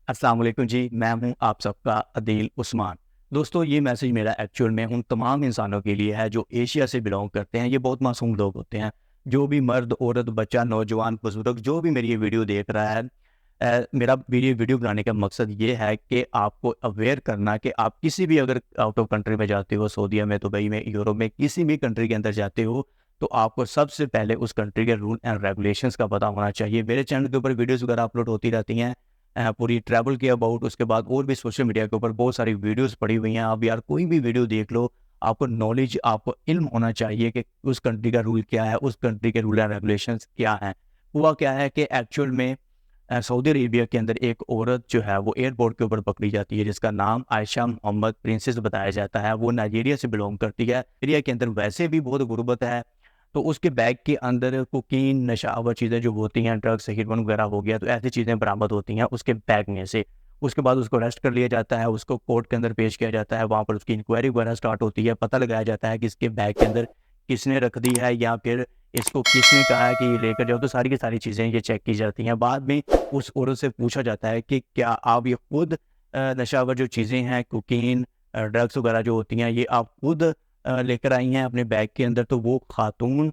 السلام علیکم جی، میں ہوں آپ سب کا عدیل عثمان۔ دوستو یہ میسیج میرا ایکچوئل میں ان تمام انسانوں کے لیے ہے جو ایشیا سے بلونگ کرتے ہیں۔ یہ بہت معصوم لوگ ہوتے ہیں، جو بھی مرد، عورت، بچہ، نوجوان، بزرگ جو بھی میری یہ ویڈیو دیکھ رہا ہے، میرا ویڈیو بنانے کا مقصد یہ ہے کہ آپ کو اویئر کرنا کہ آپ کسی بھی اگر آؤٹ آف کنٹری میں جاتے ہو، سعودیہ میں، دبئی میں، یورپ میں، کسی بھی کنٹری کے اندر جاتے ہو، تو آپ کو سب سے پہلے اس کنٹری کے رول اینڈ ریگولیشنس کا پتہ ہونا چاہیے۔ میرے چینل کے اوپر ویڈیوز وغیرہ اپلوڈ ہوتی رہتی ہیں، پوری ٹریول کے اباؤٹ، اس کے بعد اور بھی سوشل میڈیا کے اوپر بہت ساری ویڈیوز پڑی ہوئی ہیں۔ آپ یار کوئی بھی ویڈیو دیکھ لو، آپ کو نالج، آپ کو علم ہونا چاہیے کہ اس کنٹری کا رول کیا ہے، اس کنٹری کے رول اینڈ ریگولیشنس کیا ہیں۔ ہوا کیا ہے کہ ایکچوئل میں سعودی عربیہ کے اندر ایک عورت جو ہے وہ ایئرپورٹ کے اوپر پکڑی جاتی ہے، جس کا نام عائشہ محمد پرنسس بتایا جاتا ہے۔ وہ نائجیریا سے بلونگ کرتی ہے۔ ایریا کے اندر ویسے بھی بہت غربت ہے، تو اس کے بیگ کے اندر کوکین، نشہ آور چیزیں جو ہوتی ہیں، ڈرگس، ہیروئن وغیرہ ہو گیا، تو ایسی چیزیں برآمد ہوتی ہیں اس کے بیگ میں سے۔ اس کے بعد اس کو اریسٹ کر لیا جاتا ہے، اس کو کورٹ کے اندر پیش کیا جاتا ہے، وہاں پر اس کی انکوائری وغیرہ سٹارٹ ہوتی ہے، پتہ لگایا جاتا ہے کہ اس کے بیگ کے اندر کس نے رکھ دی ہے، یا پھر اس کو کس نے کہا ہے کہ یہ لے کر جاؤ، تو ساری کی ساری چیزیں یہ چیک کی جاتی ہیں۔ بعد میں اس عورت سے پوچھا جاتا ہے کہ کیا آپ یہ خود نشہ آور جو چیزیں ہیں، کوکین، ڈرگس وغیرہ جو ہوتی ہیں، یہ آپ خود لے کر آئی ہیں اپنے بیگ کے اندر؟ تو وہ خاتون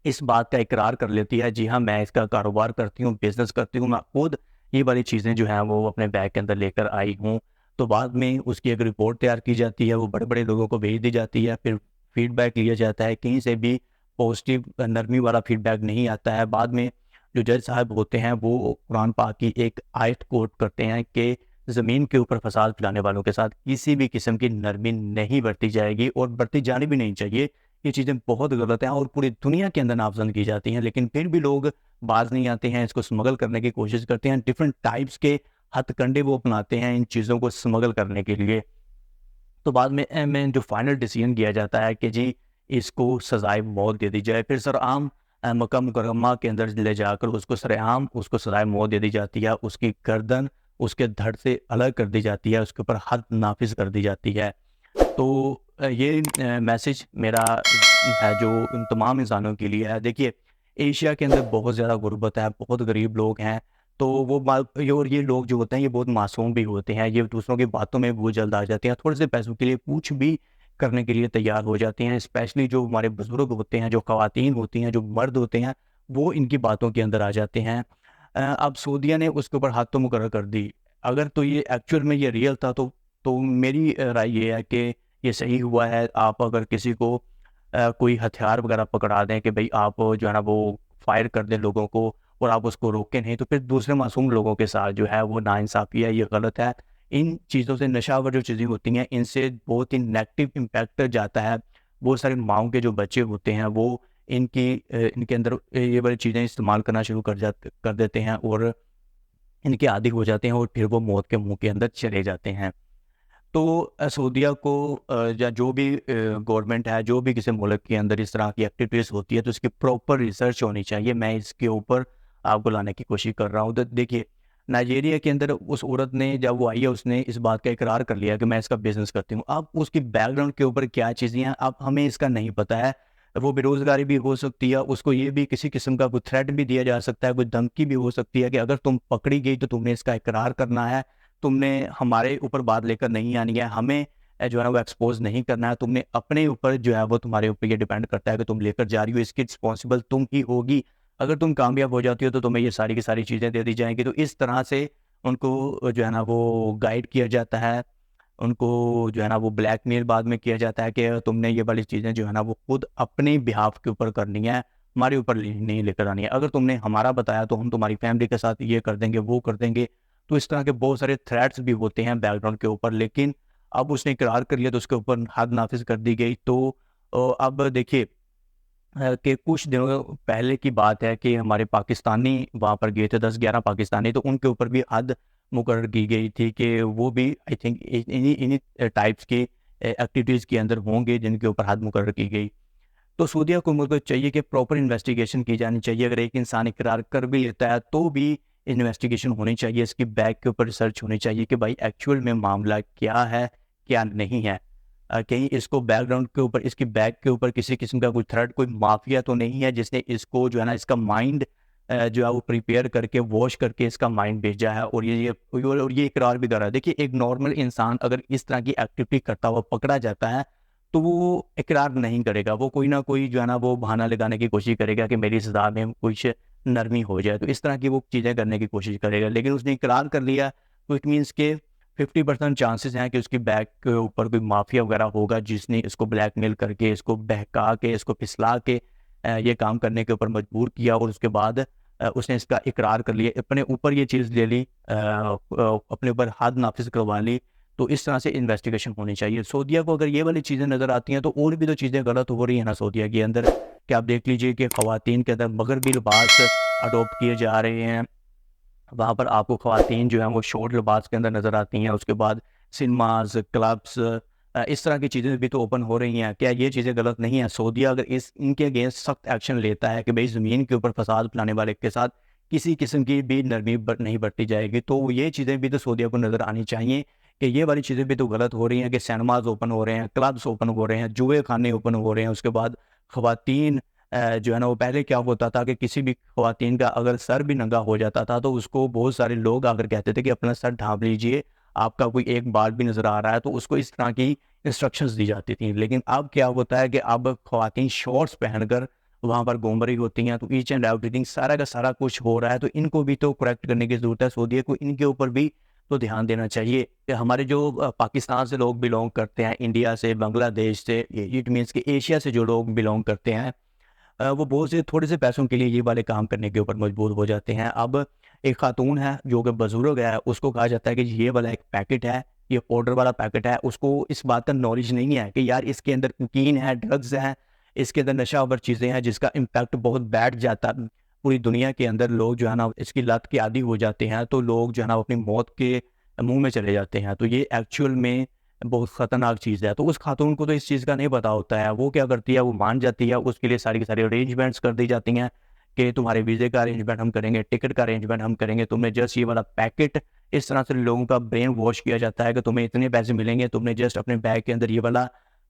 اس بات کا اقرار کر لیتی ہے، جی ہاں میں اس کا کاروبار کرتی ہوں، بزنس کرتی ہوں، میں خود یہ والی چیزیں جو ہیں وہ اپنے بیگ کے اندر لے کر آئی ہوں۔ تو بعد میں اس کی ایک رپورٹ تیار کی جاتی ہے، وہ بڑے بڑے لوگوں کو بھیج دی جاتی ہے، پھر فیڈ بیک لیا جاتا ہے، کہیں سے بھی پازیٹیو نرمی والا فیڈ بیک نہیں آتا ہے۔ بعد میں جو جج صاحب ہوتے ہیں وہ قرآن پاک کی ایک آیت کوٹ کرتے ہیں کہ زمین کے اوپر فساد پھیلانے والوں کے ساتھ کسی بھی قسم کی نرمی نہیں برتی جائے گی، اور برتی جانی بھی نہیں چاہیے۔ یہ چیزیں بہت غلط ہیں اور پوری دنیا کے اندر نافذ کی جاتی ہیں، لیکن پھر بھی لوگ باز نہیں آتے ہیں، اس کو اسمگل کرنے کی کوشش کرتے ہیں۔ ڈفرینٹ ٹائپس کے ہتھ کنڈے وہ اپناتے ہیں ان چیزوں کو اسمگل کرنے کے لیے۔ تو بعد میں جو فائنل ڈیسیجن کیا جاتا ہے کہ جی اس کو سزائے موت دے دی جائے، پھر سرعام مکہ مکرمہ کے اندر لے جا کر اس کو سرعام اس کو سزائے موت دے دی جاتی ہے، اس کی گردن اس کے دھڑ سے الگ کر دی جاتی ہے، اس کے اوپر حد نافذ کر دی جاتی ہے۔ تو یہ میسیج میرا ہے جو ان تمام انسانوں کے لیے ہے۔ دیکھیے ایشیا کے اندر بہت زیادہ غربت ہے، بہت غریب لوگ ہیں، تو اور یہ لوگ جو ہوتے ہیں یہ بہت معصوم بھی ہوتے ہیں، یہ دوسروں کی باتوں میں بہت جلد آ جاتے ہیں، تھوڑے سے پیسوں کے لیے کچھ بھی کرنے کے لیے تیار ہو جاتے ہیں۔ اسپیشلی جو ہمارے بزرگ ہوتے ہیں، جو خواتین ہوتی ہیں، جو مرد ہوتے ہیں، وہ ان کی باتوں کے اندر آ جاتے ہیں۔ اب سعودیہ نے اس کے اوپر حد تو مقرر کر دی، اگر تو یہ ایکچوئل میں یہ ریئل تھا تو میری رائے یہ ہے کہ یہ صحیح ہوا ہے۔ آپ اگر کسی کو کوئی ہتھیار وغیرہ پکڑا دیں کہ بھئی آپ جو ہے نا وہ فائر کر دیں لوگوں کو، اور آپ اس کو روکیں نہیں، تو پھر دوسرے معصوم لوگوں کے ساتھ جو ہے وہ ناانصافی ہے، یہ غلط ہے۔ ان چیزوں سے، نشہ آور جو چیزیں ہوتی ہیں، ان سے بہت ہی نیگیٹو امپیکٹ جاتا ہے۔ بہت سارے ماؤں کے جو بچے ہوتے ہیں وہ ان کے اندر یہ والی چیزیں استعمال کرنا شروع کر دیتے ہیں، اور ان کے عادی ہو جاتے ہیں، اور پھر وہ موت کے منہ کے اندر چلے جاتے ہیں۔ تو سعودیہ کو یا جو بھی گورنمنٹ ہے، جو بھی کسی ملک کے اندر اس طرح کی ایکٹیویٹیز ہوتی ہے، تو اس کی پراپر ریسرچ ہونی چاہیے۔ میں اس کے اوپر آپ کو لانے کی کوشش کر رہا ہوں۔ تو دیکھیے نائجیریا کے اندر اس عورت نے جب وہ آئی ہے، اس نے اس بات کا اقرار کر لیا کہ میں اس کا بزنس کرتی ہوں۔ اب اس کی بیک گراؤنڈ کے اوپر کیا چیزیں ہیں اب ہمیں اس کا نہیں پتہ ہے۔ وہ بے روزگاری بھی ہو سکتی ہے، اس کو یہ بھی کسی قسم کا کوئی تھریٹ بھی دیا جا سکتا ہے، کوئی دھمکی بھی ہو سکتی ہے کہ اگر تم پکڑی گئی تو تم نے اس کا اقرار کرنا ہے، تم نے ہمارے اوپر بات لے کر نہیں آنی ہے، ہمیں جو ہے نا وہ ایکسپوز نہیں کرنا ہے، تم نے اپنے اوپر جو ہے وہ تمہارے اوپر یہ ڈیپینڈ کرتا ہے کہ تم لے کر جا رہی ہو، اس کی رسپانسبل تم ہی ہوگی۔ اگر تم کامیاب ہو جاتی ہو تو تمہیں یہ ساری کی ساری چیزیں دے دی جائیں گی۔ تو اس طرح سے ان کو جو ہے نا وہ گائیڈ کیا جاتا ہے، ان کو جو ہے نا وہ بلیک میل بعد میں کیا جاتا ہے کہ تم نے یہ والی چیزیں جو ہے نا وہ خود اپنے بہاف کے اوپر کرنی ہے، ہمارے اوپر نہیں لے کر آنی ہے۔ اگر تم نے ہمارا بتایا تو ہم تمہاری فیملی کے ساتھ یہ کر دیں گے، وہ کر دیں گے۔ تو اس طرح کے بہت سارے تھریٹس بھی ہوتے ہیں بیک گراؤنڈ کے اوپر، لیکن اب اس نے اقرار کر لیا تو اس کے اوپر حد نافذ کر دی گئی۔ تو اب دیکھیے کہ کچھ دنوں پہلے کی بات ہے کہ ہمارے پاکستانی وہاں پر گئے تھے، 10-11 پاکستانی، تو ان کے اوپر بھی حد مقرر کی گئی تھی کہ وہ بھی آئی تھنک انہی ٹائپس کی ایکٹیویٹیز کے اندر ہوں گے جن کے اوپر حد مقرر کی گئی۔ تو سعودیہ حکومت کو چاہیے کہ پراپر انویسٹیگیشن کی جانی چاہیے۔ اگر ایک انسان اقرار کر بھی لیتا ہے تو بھی انویسٹیگیشن ہونی چاہیے، اس کی بیک کے اوپر ریسرچ ہونی چاہیے کہ بھائی ایکچوئل میں معاملہ کیا ہے، کیا نہیں ہے۔ کہیں اس کو بیک گراؤنڈ کے اوپر، اس کی بیک کے اوپر کسی قسم کا کوئی تھریٹ، کوئی مافیا تو نہیں ہے جس نے اس کو جو ہے نا اس کا مائنڈ جو ہے وہ پریپیئر کر کے واش کر کے اس کا مائنڈ بھیجا ہے، اور یہ اقرار بھی کر رہا ہے۔ دیکھیے ایک نارمل انسان اگر اس طرح کی ایکٹیویٹی کرتا ہوا پکڑا جاتا ہے تو وہ اقرار نہیں کرے گا، وہ کوئی نہ کوئی جو ہے نا وہ بہانہ لگانے کی کوشش کرے گا کہ میری سزا میں کچھ نرمی ہو جائے، تو اس طرح کی وہ چیزیں کرنے کی کوشش کرے گا۔ لیکن اس نے اقرار کر لیا تو اٹ مینس کہ 50% چانسز ہیں کہ اس کی بیک کے اوپر کوئی مافیا وغیرہ ہوگا جس نے اس کو بلیک میل کر کے، اس کو بہکا کے، اس کو پھسلا کے یہ کام کرنے کے اوپر مجبور کیا، اور اس کے بعد اس نے اس کا اقرار کر لیا، اپنے اوپر یہ چیز لے لی، اپنے اوپر حد نافذ کروا لی۔ تو اس طرح سے انویسٹیگیشن ہونی چاہیے۔ سعودیہ کو اگر یہ والی چیزیں نظر آتی ہیں تو اور بھی تو چیزیں غلط ہو رہی ہیں نا سعودیہ کے اندر، کہ آپ دیکھ لیجئے کہ خواتین کے اندر مغربی لباس اڈاپٹ کیے جا رہے ہیں، وہاں پر آپ کو خواتین جو ہیں وہ شارٹ لباس کے اندر نظر آتی ہیں، اس کے بعد سنیماز، کلبس، اس طرح کی چیزیں بھی تو اوپن ہو رہی ہیں۔ کیا یہ چیزیں غلط نہیں ہیں؟ سعودیہ اگر ان کے اگینسٹ سخت ایکشن لیتا ہے کہ بھئی زمین کے اوپر فساد پھیلانے والے کے ساتھ کسی قسم کی بھی نرمی نہیں برتی جائے گی، تو یہ چیزیں بھی تو سعودیہ کو نظر آنی چاہیے کہ یہ والی چیزیں بھی تو غلط ہو رہی ہیں، کہ سینماز اوپن ہو رہے ہیں، کلبس اوپن ہو رہے ہیں، جوئے خانے اوپن ہو رہے ہیں۔ اس کے بعد خواتین جو ہے نا وہ پہلے کیا ہوتا تھا کہ کسی بھی خواتین کا اگر سر بھی ننگا ہو جاتا تھا تو اس کو بہت سارے لوگ اگر کہتے تھے کہ اپنا سر ڈھانپ لیجئے، آپ کا کوئی ایک بال بھی نظر آ رہا ہے، تو اس کو اس طرح کی انسٹرکشنز دی جاتی تھیں۔ لیکن اب کیا ہوتا ہے کہ اب خواتین شارٹس پہن کر وہاں پر گھوم رہی ہوتی ہیں، تو ایچ اینڈ ایوری تھنگ سارا کا سارا کچھ ہو رہا ہے، تو ان کو بھی تو کریکٹ کرنے کی ضرورت ہے۔ سعودیہ کو ان کے اوپر بھی تو دھیان دینا چاہیے کہ ہمارے جو پاکستان سے لوگ بلونگ کرتے ہیں، انڈیا سے، بنگلہ دیش سے، اٹ مینس کہ ایشیا سے جو لوگ بلونگ کرتے ہیں، وہ بہت سے تھوڑے سے پیسوں کے لیے یہ والے کام کرنے کے اوپر مجبور ہو جاتے ہیں۔ اب ایک خاتون ہے جو کہ بزرگ ہے، اس کو کہا جاتا ہے کہ یہ والا ایک پیکٹ ہے، یہ پاؤڈر والا پیکٹ ہے، اس کو اس بات کا نالج نہیں ہے کہ یار اس کے اندر کوکین ہے، ڈرگز ہیں، اس کے اندر نشہ آور چیزیں ہیں جس کا امپیکٹ بہت بیٹھ جاتا ہے پوری دنیا کے اندر۔ لوگ جو ہے نا اس کی لت کے عادی ہو جاتے ہیں، تو لوگ جو ہے نا اپنی موت کے منہ میں چلے جاتے ہیں۔ تو یہ ایکچوئل میں بہت خطرناک چیز ہے۔ تو اس خاتون کو تو اس چیز کا نہیں پتا ہوتا ہے، وہ کیا کرتی ہے، وہ مان جاتی ہے، اس کے لیے ساری کی ساری ارینجمنٹس کر دی جاتی ہیں کہ تمہارے ویزے کا ارینجمنٹ ہم کریں گے، ٹکٹ کا ارینجمنٹ ہم کریں گے، تمہیں جسٹ یہ والا پیکٹ، اس طرح سے لوگوں کا برین واش کیا جاتا ہے کہ تمہیں اتنے پیسے ملیں گے، تم نے جسٹ اپنے بیگ کے اندر یہ والا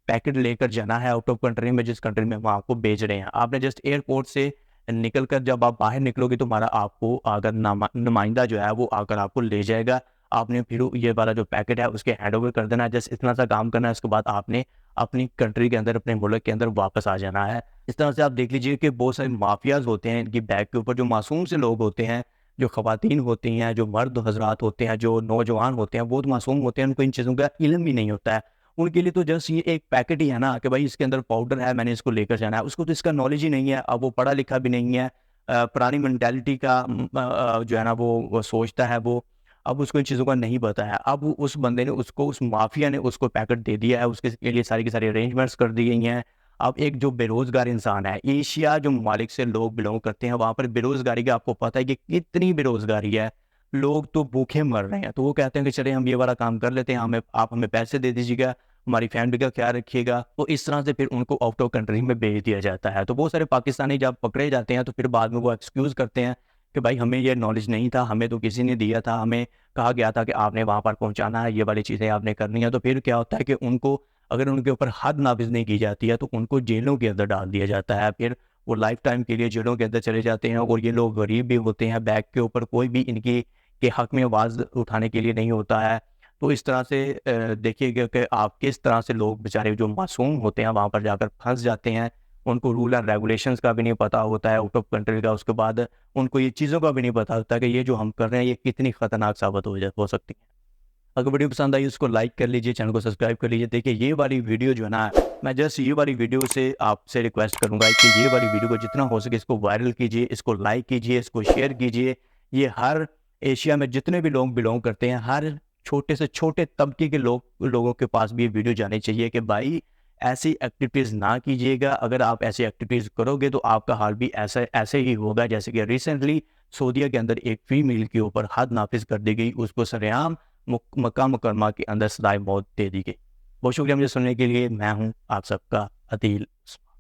پیکٹ لے کر جانا ہے آؤٹ آف کنٹری میں، جس کنٹری میں ہم آپ کو بھیج رہے ہیں۔ آپ نے جسٹ ایئرپورٹ سے نکل کر جب آپ باہر نکلو گے، تمہارا آپ کو اگر نمائندہ جو ہے وہ آ کر آپ کو لے جائے گا، آپ نے پھر یہ والا جو پیکٹ ہے اس کے ہینڈ اوور کر دینا ہے، جسٹ اتنا سا کام کرنا ہے، اس کے بعد آپ نے اپنی کنٹری کے اندر، اپنے ملک کے اندر واپس آ جانا ہے۔ اس طرح سے آپ دیکھ لیجئے کہ بہت سارے مافیاز ہوتے ہیں، ان کی بیک کے اوپر جو معصوم سے لوگ ہوتے ہیں، جو خواتین ہوتی ہیں، جو مرد حضرات ہوتے ہیں، جو نوجوان ہوتے ہیں، بہت معصوم ہوتے ہیں، ان کو ان چیزوں کا علم بھی نہیں ہوتا ہے۔ ان کے لیے تو جسٹ یہ ایک پیکٹ ہی ہے نا کہ بھائی اس کے اندر پاؤڈر ہے، میں نے اس کو لے کر جانا ہے، اس کو تو اس کا نالج ہی نہیں ہے، اب وہ پڑھا لکھا بھی نہیں ہے، پرانی مینٹیلٹی کا جو ہے نا وہ سوچتا ہے، وہ اب اس کو ان چیزوں کا نہیں پتا ہے۔ اب اس بندے نے اس کو، اس مافیا نے اس کو پیکٹ دے دیا ہے، اس کے لیے ساری کی ساری ارینجمنٹس کر دی گئی ہیں۔ اب ایک جو بے روزگار انسان ہے، ایشیا جو ممالک سے لوگ بلونگ کرتے ہیں، وہاں پر بے روزگاری کا آپ کو پتہ ہے کہ کتنی بے روزگاری ہے، لوگ تو بھوکے مر رہے ہیں۔ تو وہ کہتے ہیں کہ چلے ہم یہ والا کام کر لیتے ہیں، آپ ہمیں پیسے دے دیجیے گا، ہماری فیملی کا خیال رکھیے گا، تو اس طرح سے پھر ان کو آؤٹ آف کنٹری میں بھیج دیا جاتا ہے۔ تو بہت سارے پاکستانی جب پکڑے جاتے ہیں تو پھر بعد میں وہ ایکسکیوز کرتے ہیں کہ بھائی ہمیں یہ نالج نہیں تھا، ہمیں تو کسی نے دیا تھا، ہمیں کہا گیا تھا کہ آپ نے وہاں پر پہنچانا ہے، یہ والی چیزیں آپ نے کرنی ہیں۔ تو پھر کیا ہوتا ہے کہ ان کو اگر ان کے اوپر حد نافذ نہیں کی جاتی ہے تو ان کو جیلوں کے اندر ڈال دیا جاتا ہے، پھر وہ لائف ٹائم کے لیے جیلوں کے اندر چلے جاتے ہیں۔ اور یہ لوگ غریب بھی ہوتے ہیں، بیک کے اوپر کوئی بھی ان کی کے حق میں آواز اٹھانے کے لیے نہیں ہوتا ہے۔ تو اس طرح سے دیکھیے گا کہ آپ کس طرح سے لوگ بیچارے جو معصوم ہوتے ہیں وہاں پر جا کر پھنس جاتے ہیں، ان کو رول اینڈ ریگولیشنز کا بھی نہیں پتہ ہوتا ہے آؤٹ آف کنٹری کا، اس کے بعد ان کو یہ چیزوں کا بھی نہیں پتہ ہوتا کہ یہ جو ہم کر رہے ہیں یہ کتنی خطرناک ثابت ہو سکتی ہے۔ اگر ویڈیو پسند آئی اس کو لائک کر لیجئے، چینل کو سبسکرائب کر لیجئے۔ دیکھیے یہ والی ویڈیو جو ہے نا، میں جسٹ یہ والی ویڈیو سے آپ سے ریکویسٹ کروں گا کہ یہ والی ویڈیو کو جتنا ہو سکے اس کو وائرل کیجئے، اس کو لائک کیجئے، اس کو شیئر کیجئے۔ یہ ہر ایشیا میں جتنے بھی لوگ بلونگ کرتے ہیں، ہر چھوٹے سے چھوٹے طبقے کے لوگوں کے پاس بھی یہ ویڈیو جانی چاہیے کہ بھائی ایسی ایکٹیویٹیز نہ کیجیے گا۔ اگر آپ ایسی ایکٹیویٹیز کرو گے تو آپ کا حال بھی ایسے ہی ہوگا جیسے کہ ریسنٹلی سعودیہ کے اندر ایک فیمیل کے اوپر حد نافذ کر دی گئی، اس کو سرعام مکہ مکرمہ کے اندر سزائے موت دے دی گئی۔ بہت شکریہ مجھے سننے کے لیے، میں ہوں آپ سب کا عدیل عثمان۔